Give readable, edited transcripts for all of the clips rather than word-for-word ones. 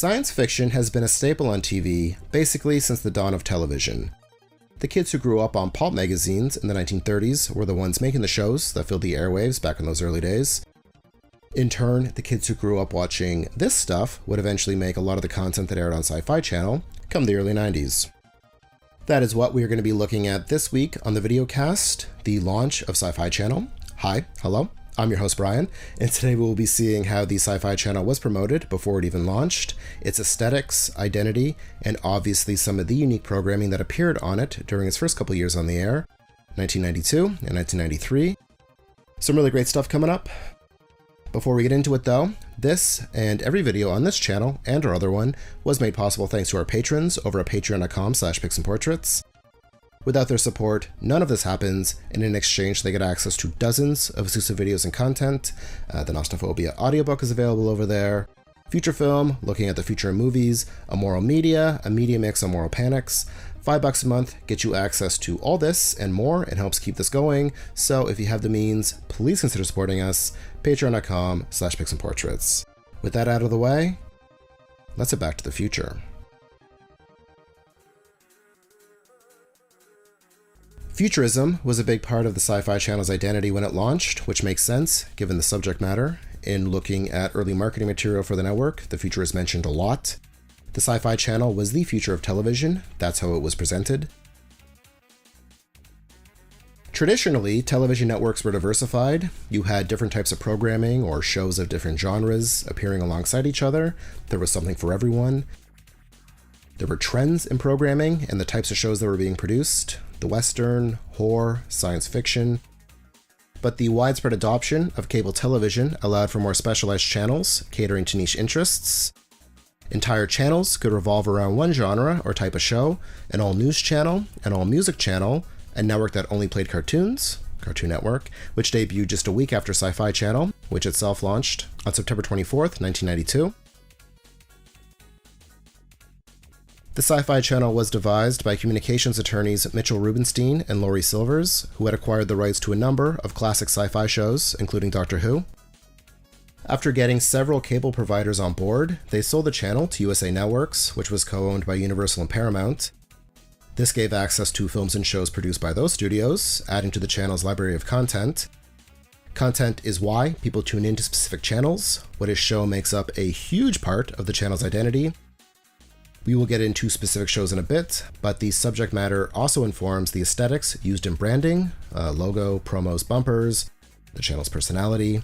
Science fiction has been a staple on TV basically since the dawn of television. The kids who grew up on pulp magazines in the 1930s were the ones making the shows that filled the airwaves back in those early days. In turn, the kids who grew up watching this stuff would eventually make a lot of the content that aired on Sci-Fi Channel come the early 90s. That is what we are going to be looking at this week on the Videocast, the launch of Sci-Fi Channel. Hi, hello, I'm your host Brian, and today we will be seeing how the Sci-Fi Channel was promoted before it even launched, its aesthetics, identity, and obviously some of the unique programming that appeared on it during its first couple years on the air, 1992 and 1993. Some really great stuff coming up. Before we get into it though, this and every video on this channel and our other one was made possible thanks to our patrons over at patreon.com/pixandportraits. Without their support, none of this happens, and in exchange they get access to dozens of exclusive videos and content. The Nostalphobia audiobook is available over there. Future Film, looking at the future of movies, Amoral Media, a media mix on Moral Panics. $5 a month gets you access to all this and more and helps keep this going. So if you have the means, please consider supporting us. Patreon.com/pixandportraits. With that out of the way, let's get back to the future. Futurism was a big part of the Sci-Fi Channel's identity when it launched, which makes sense given the subject matter. In looking at early marketing material for the network, the future is mentioned a lot. The Sci-Fi Channel was the future of television. That's how it was presented. Traditionally, television networks were diversified. You had different types of programming or shows of different genres appearing alongside each other. There was something for everyone. There were trends in programming and the types of shows that were being produced: the Western, horror, science fiction. But the widespread adoption of cable television allowed for more specialized channels, catering to niche interests. Entire channels could revolve around one genre or type of show: an all-news channel, an all-music channel, a network that only played cartoons, Cartoon Network, which debuted just a week after Sci-Fi Channel, which itself launched on September 24th, 1992. The Sci-Fi Channel was devised by communications attorneys Mitchell Rubenstein and Laurie Silvers, who had acquired the rights to a number of classic sci-fi shows, including Doctor Who. After getting several cable providers on board, they sold the channel to USA Networks, which was co-owned by Universal and Paramount. This gave access to films and shows produced by those studios, adding to the channel's library of content. Content is why people tune into specific channels. What is show makes up a huge part of the channel's identity. We will get into specific shows in a bit, but the subject matter also informs the aesthetics used in branding, logo, promos, bumpers, the channel's personality.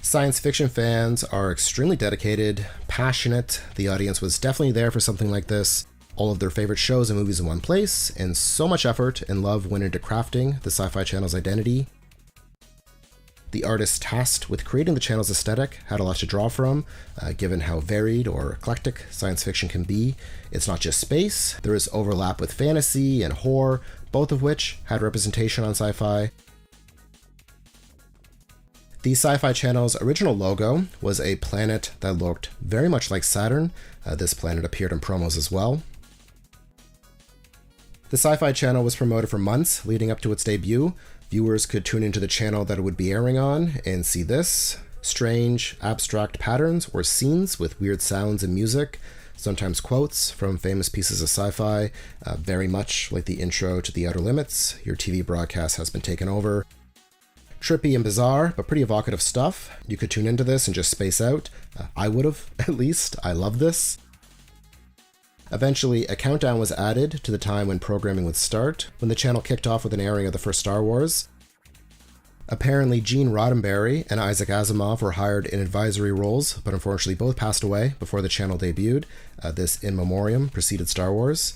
Science fiction fans are extremely dedicated, passionate. The audience was definitely there for something like this. All of their favorite shows and movies in one place, and so much effort and love went into crafting the Sci-Fi Channel's identity. The artists tasked with creating the channel's aesthetic had a lot to draw from, given how varied or eclectic science fiction can be. It's not just space, there is overlap with fantasy and horror, both of which had representation on Sci-Fi. The Sci-Fi Channel's original logo was a planet that looked very much like Saturn. This planet appeared in promos as well. The Sci-Fi Channel was promoted for months leading up to its debut. Viewers could tune into the channel that it would be airing on and see this: strange, abstract patterns or scenes with weird sounds and music, sometimes quotes from famous pieces of sci-fi, very much like the intro to The Outer Limits. Your TV broadcast has been taken over. Trippy and bizarre, but pretty evocative stuff. You could tune into this and just space out. I would have, at least. I love this. Eventually, a countdown was added to the time when programming would start, when the channel kicked off with an airing of the first Star Wars. Apparently, Gene Roddenberry and Isaac Asimov were hired in advisory roles, but unfortunately both passed away before the channel debuted. This in memoriam preceded Star Wars.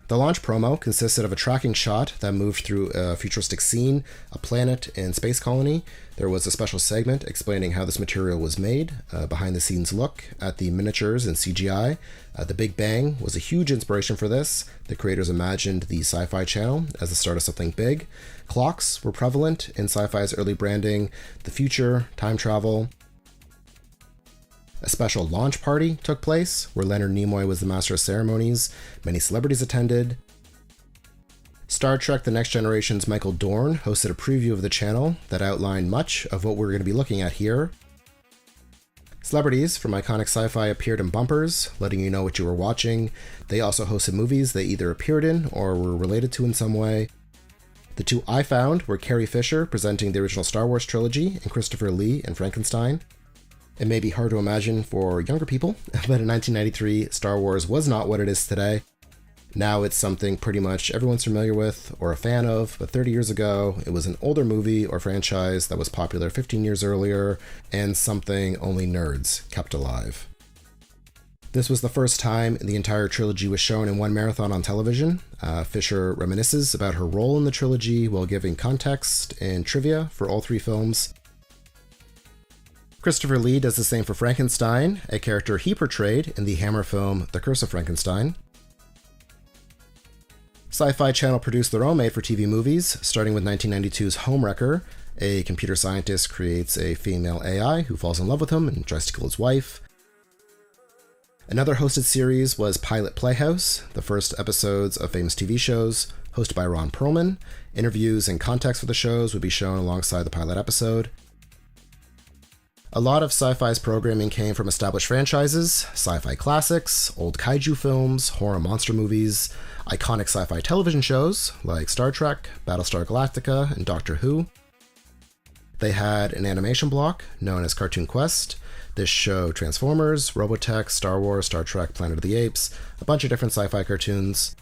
The launch promo consisted of a tracking shot that moved through a futuristic scene, a planet, and space colony. There was a special segment explaining how this material was made, behind-the-scenes look at the miniatures and CGI. The Big Bang was a huge inspiration for this. The creators imagined the Sci-Fi Channel as the start of something big. Clocks were prevalent in sci-fi's early branding, the future, time travel. A special launch party took place, where Leonard Nimoy was the master of ceremonies. Many celebrities attended. Star Trek The Next Generation's Michael Dorn hosted a preview of the channel that outlined much of what we're going to be looking at here. Celebrities from iconic sci-fi appeared in bumpers, letting you know what you were watching. They also hosted movies they either appeared in or were related to in some way. The two I found were Carrie Fisher presenting the original Star Wars trilogy and Christopher Lee in Frankenstein. It may be hard to imagine for younger people, but in 1993, Star Wars was not what it is today. Now it's something pretty much everyone's familiar with or a fan of, but 30 years ago, it was an older movie or franchise that was popular 15 years earlier, and something only nerds kept alive. This was the first time the entire trilogy was shown in one marathon on television. Fisher reminisces about her role in the trilogy while giving context and trivia for all three films. Christopher Lee does the same for Frankenstein, a character he portrayed in the Hammer film The Curse of Frankenstein. Sci-Fi Channel produced their own made-for-TV movies, starting with 1992's Homewrecker. A computer scientist creates a female AI who falls in love with him and tries to kill his wife. Another hosted series was Pilot Playhouse, the first episodes of famous TV shows, hosted by Ron Perlman. Interviews and context for the shows would be shown alongside the pilot episode. A lot of Sci-Fi's programming came from established franchises, sci-fi classics, old kaiju films, horror monster movies, iconic sci-fi television shows like Star Trek, Battlestar Galactica, and Doctor Who. They had an animation block known as Cartoon Quest. This showed Transformers, Robotech, Star Wars, Star Trek, Planet of the Apes, a bunch of different sci-fi cartoons.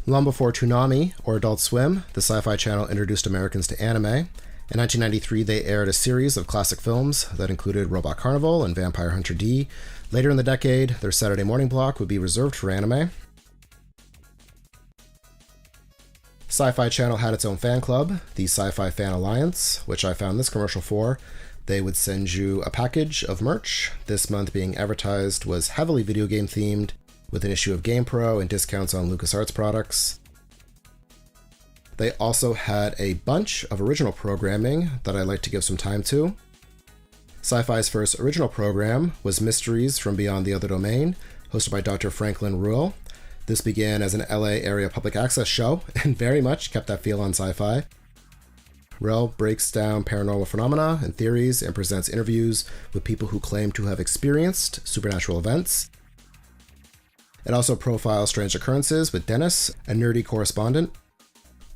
Long before Toonami or Adult Swim, the Sci-Fi Channel introduced Americans to anime. In 1993, they aired a series of classic films that included Robot Carnival and Vampire Hunter D. Later in the decade, their Saturday morning block would be reserved for anime. Sci-Fi Channel had its own fan club, the Sci-Fi Fan Alliance, which I found this commercial for. They would send you a package of merch. This month being advertised was heavily video game themed, with an issue of GamePro and discounts on LucasArts products. They also had a bunch of original programming that I'd like to give some time to. Sci-Fi's first original program was Mysteries from Beyond the Other Domain, hosted by Dr. Franklin Ruel. This began as an LA area public access show, and very much kept that feel on Sci-Fi. Ruel breaks down paranormal phenomena and theories and presents interviews with people who claim to have experienced supernatural events. It also profiles strange occurrences with Dennis, a nerdy correspondent.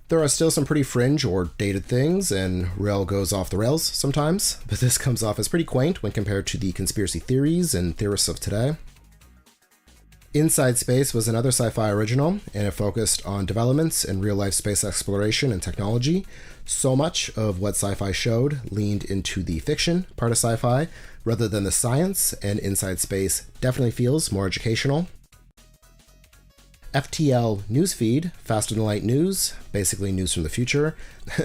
There are still some pretty fringe or dated things, and Ruel goes off the rails sometimes, but this comes off as pretty quaint when compared to the conspiracy theories and theorists of today. Inside Space was another Sci-Fi original, and it focused on developments in real-life space exploration and technology. So much of what Sci-Fi showed leaned into the fiction part of Sci-Fi, rather than the science, and Inside Space definitely feels more educational. FTL Newsfeed, Faster Than Light News, basically news from the future.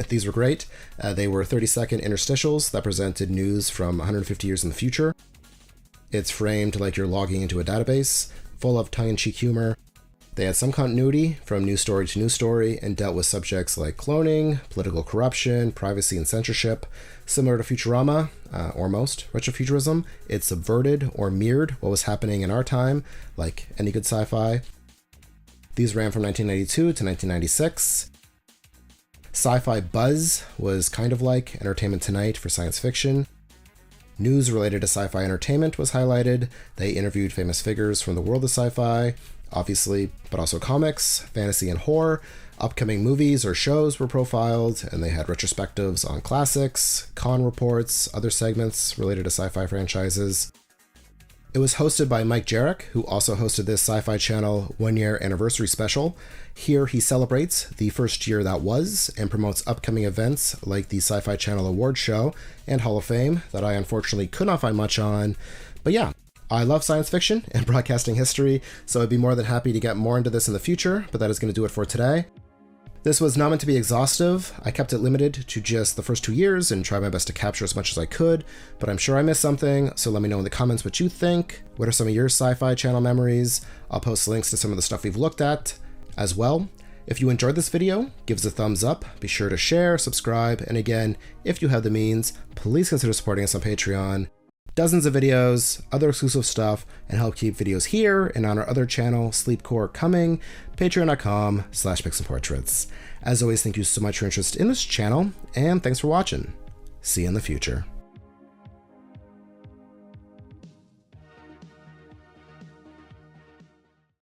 These were great. They were 30-second interstitials that presented news from 150 years in the future. It's framed like you're logging into a database, full of tongue-in-cheek humor. They had some continuity from news story to news story and dealt with subjects like cloning, political corruption, privacy, and censorship. Similar to Futurama, or most retrofuturism, it subverted or mirrored what was happening in our time, like any good sci-fi. These ran from 1992 to 1996. SciFi Buzz was kind of like Entertainment Tonight for science fiction. News related to sci-fi entertainment was highlighted. They interviewed famous figures from the world of sci-fi, obviously, but also comics, fantasy, and horror. Upcoming movies or shows were profiled, and they had retrospectives on classics, con reports, other segments related to sci-fi franchises. It was hosted by Mike Jarek, who also hosted this Sci-Fi Channel one-year anniversary special. Here he celebrates the first year that was and promotes upcoming events like the Sci-Fi Channel Award Show and Hall of Fame that I unfortunately could not find much on. But yeah, I love science fiction and broadcasting history, so I'd be more than happy to get more into this in the future, but that is going to do it for today. This was not meant to be exhaustive. I kept it limited to just the first 2 years and tried my best to capture as much as I could, but I'm sure I missed something, so let me know in the comments what you think. What are some of your Sci-Fi Channel memories? I'll post links to some of the stuff we've looked at as well. If you enjoyed this video, give us a thumbs up, be sure to share, subscribe, and again, if you have the means, please consider supporting us on Patreon. Dozens of videos, other exclusive stuff, and help keep videos here and on our other channel, Sleepcore, coming, patreon.com/pixelportraits. As always, thank you so much for your interest in this channel, and thanks for watching. See you in the future.